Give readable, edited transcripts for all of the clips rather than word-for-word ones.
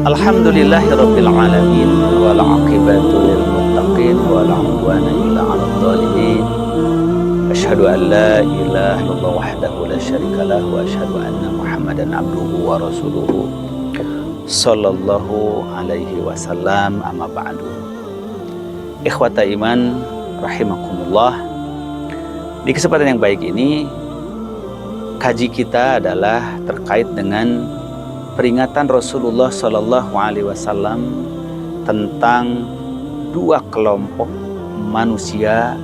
Alhamdulillahirabbil alamin wal aqibatu lil muttaqin wala udwana illa 'alal zalimin. Asyhadu an la ilaha illallah wahdahu la syarikalah wa asyhadu anna Muhammadan abduhu wa rasuluhu sallallahu alaihi wasallam, amma ba'du. Ikhwata iman rahimakumullah. Di kesempatan yang baik ini kaji kita adalah terkait dengan peringatan Rasulullah Sallallahu Alaihi Wasallam tentang dua kelompok manusia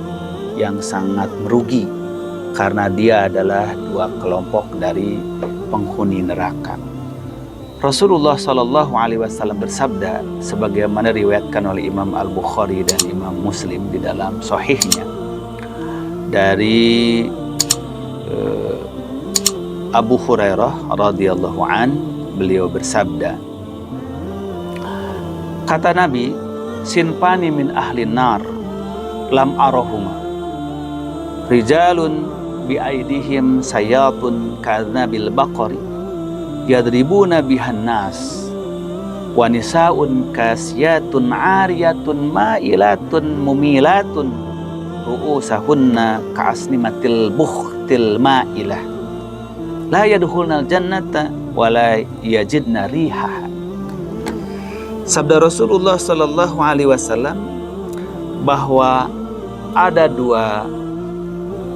yang sangat merugi karena dia adalah dua kelompok dari penghuni neraka. Rasulullah Sallallahu Alaihi Wasallam bersabda sebagaimana diriwayatkan oleh Imam Al-Bukhari dan Imam Muslim di dalam Sahihnya dari Abu Hurairah radhiyallahu an. Beliau bersabda, kata Nabi, sinfani min ahli nar lam arahuma rijalun bi aidihim sayatun kadzabil baqari yadribuna bihan nas wa nisaun kasiyatun ariyatun ma'ilatun mumilatun ru'usahunna ka'asnimatil bukhtil ma'ilah la yadkhulnal jannata wala yajidna rihaha. Sabda Rasulullah Sallallahu Alaihi Wasallam bahwa ada dua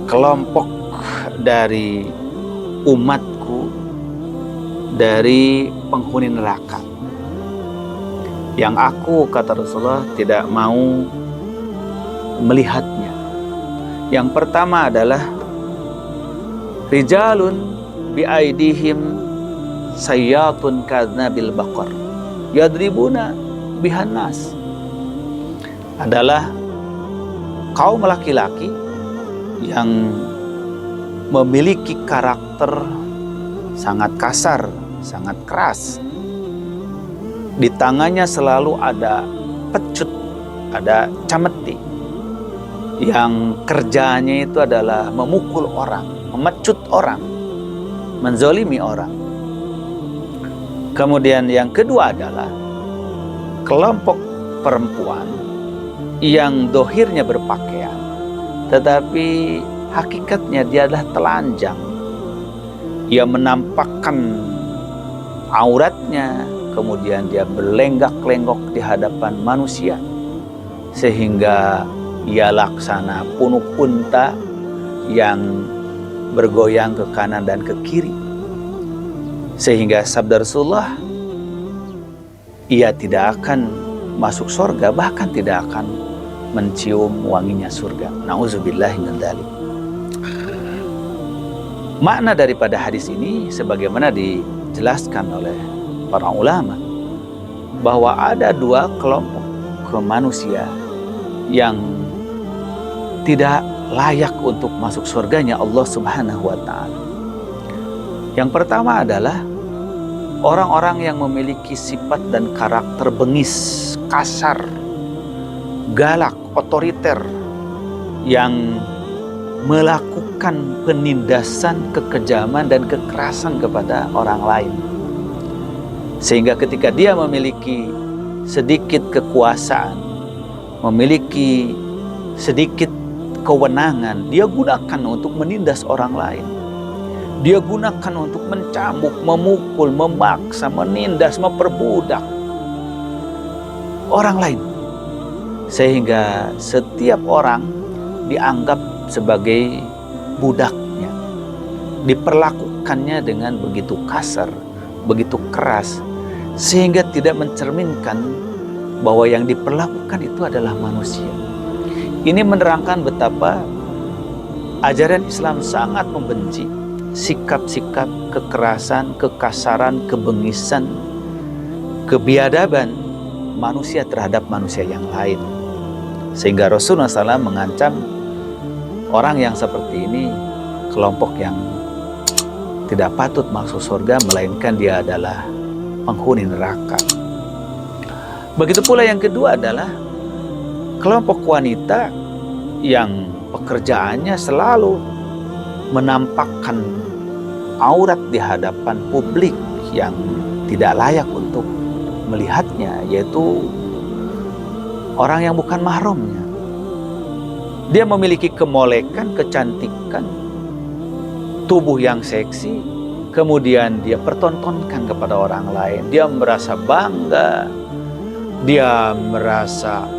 kelompok dari umatku dari penghuni neraka yang aku, kata Rasulullah, tidak mau melihatnya. Yang pertama adalah rijalun bi aidihim sayyatun kadzabil baqar yadribuna bihan nas, adalah kaum laki-laki yang memiliki karakter sangat kasar, sangat keras. Di tangannya selalu ada pecut, ada cameti, yang kerjanya itu adalah memukul orang, memecut orang, menzolimi orang. Kemudian yang kedua adalah kelompok perempuan yang dohirnya berpakaian, tetapi hakikatnya dia adalah telanjang. Ia menampakkan auratnya, kemudian dia berlenggak-lenggok di hadapan manusia, sehingga ia laksana punuk unta yang bergoyang ke kanan dan ke kiri. Sehingga sabda Rasulullah, ia tidak akan masuk surga, bahkan tidak akan mencium wanginya surga. Nauzubillahi min dzalik. Makna daripada hadis ini sebagaimana dijelaskan oleh para ulama, bahwa ada dua kelompok manusia yang tidak layak untuk masuk surganya Allah Subhanahu wa ta'ala. Yang pertama adalah orang-orang yang memiliki sifat dan karakter bengis, kasar, galak, otoriter, yang melakukan penindasan, kekejaman dan kekerasan kepada orang lain. Sehingga ketika dia memiliki sedikit kekuasaan, memiliki sedikit kewenangan, dia gunakan untuk menindas orang lain. Dia gunakan untuk mencambuk, memukul, memaksa, menindas, memperbudak orang lain. Sehingga setiap orang dianggap sebagai budaknya. Diperlakukannya dengan begitu kasar, begitu keras, sehingga tidak mencerminkan bahwa yang diperlakukan itu adalah manusia. Ini menerangkan betapa ajaran Islam sangat membenci sikap-sikap kekerasan, kekasaran, kebengisan, kebiadaban manusia terhadap manusia yang lain. Sehingga Rasulullah SAW mengancam orang yang seperti ini kelompok yang tidak patut masuk surga, melainkan dia adalah penghuni neraka. Begitu pula yang kedua adalah kelompok wanita yang pekerjaannya selalu menampakkan aurat di hadapan publik yang tidak layak untuk melihatnya, yaitu orang yang bukan mahramnya. Dia memiliki kemolekan, kecantikan, tubuh yang seksi, kemudian dia pertontonkan kepada orang lain. Dia merasa bangga, dia merasa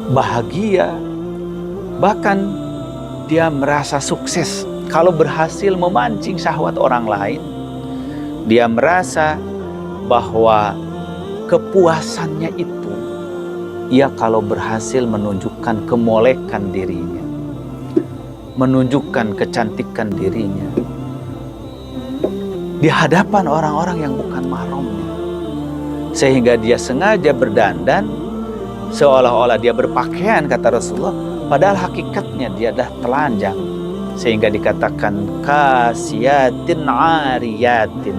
berbahagia, bahkan dia merasa sukses kalau berhasil memancing syahwat orang lain. Dia merasa bahwa kepuasannya itu ia kalau berhasil menunjukkan kemolekan dirinya, menunjukkan kecantikan dirinya di hadapan orang-orang yang bukan mahramnya, sehingga dia sengaja berdandan seolah-olah dia berpakaian, kata Rasulullah, padahal hakikatnya dia adalah telanjang, sehingga dikatakan kasiyatin ariyatin,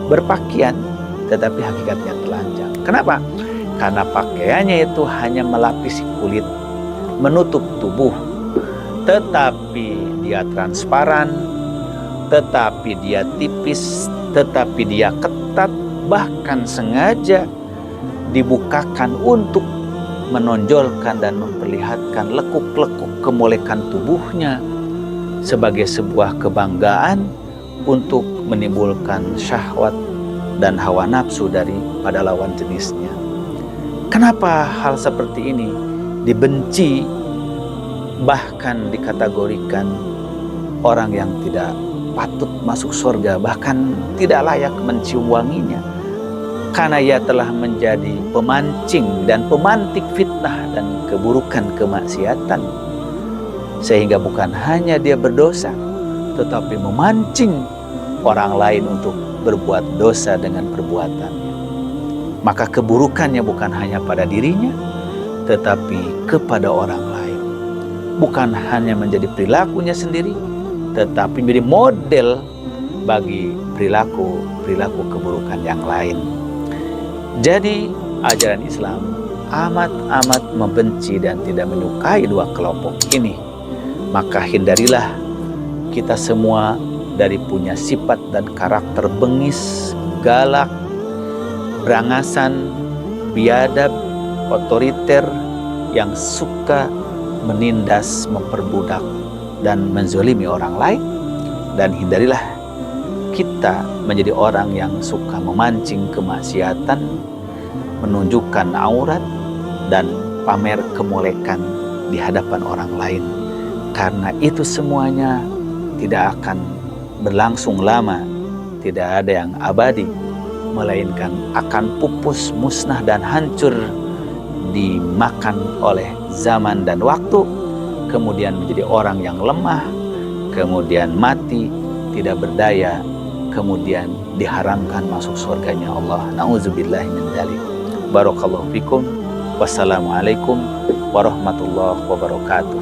berpakaian tetapi hakikatnya telanjang. Kenapa? Karena pakaiannya itu hanya melapisi kulit, menutup tubuh, tetapi dia transparan, tetapi dia tipis, tetapi dia ketat, bahkan sengaja dibukakan untuk menonjolkan dan memperlihatkan lekuk-lekuk kemolekan tubuhnya sebagai sebuah kebanggaan untuk menimbulkan syahwat dan hawa nafsu daripada lawan jenisnya. Kenapa hal seperti ini dibenci, bahkan dikategorikan orang yang tidak patut masuk surga, bahkan tidak layak mencium wanginya? Karena ia telah menjadi pemancing dan pemantik fitnah dan keburukan kemaksiatan, sehingga bukan hanya dia berdosa, tetapi memancing orang lain untuk berbuat dosa dengan perbuatannya. Maka keburukannya bukan hanya pada dirinya, tetapi kepada orang lain. Bukan hanya menjadi perilakunya sendiri, tetapi menjadi model bagi perilaku keburukan yang lain. Jadi ajaran Islam amat membenci dan tidak menyukai dua kelompok ini. Maka hindarilah kita semua dari punya sifat dan karakter bengis, galak, berangasan, biadab, otoriter, yang suka menindas, memperbudak, dan menzolimi orang lain. Dan hindarilah kita menjadi orang yang suka memancing kemaksiatan, menunjukkan aurat, dan pamer kemolekan di hadapan orang lain. Karena itu semuanya tidak akan berlangsung lama, tidak ada yang abadi, melainkan akan pupus, musnah, dan hancur, dimakan oleh zaman dan waktu, kemudian menjadi orang yang lemah, kemudian mati, tidak berdaya, kemudian diharamkan masuk surganya Allah. Na'udzubillahi min dzalik. Barakallahu fikum. Wassalamualaikum warahmatullahi wabarakatuh.